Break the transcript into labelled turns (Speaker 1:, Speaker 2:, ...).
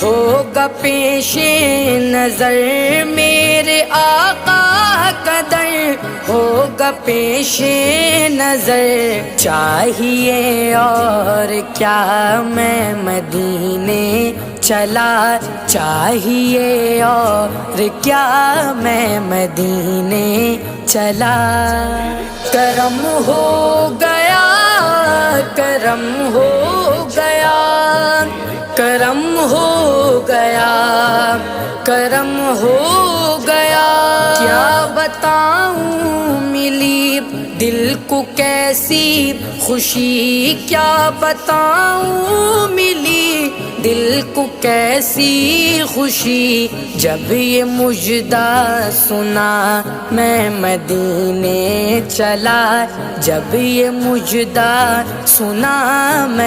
Speaker 1: ہوگا پیش نظر میرے آقا کا در ہوگا پیش نظر چاہیے اور کیا میں مدینے چلا چاہیے اور کیا میں مدینے چلا کرم ہو گیا کرم ہو گیا کرم ہو گیا کرم ہو گیا کیا بتاؤں ملی دل کو کیسی خوشی کیا بتاؤں ملی دل کو کیسی خوشی جب یہ مژدہ سنا میں مدینے چلا جب یہ مژدہ سنا میں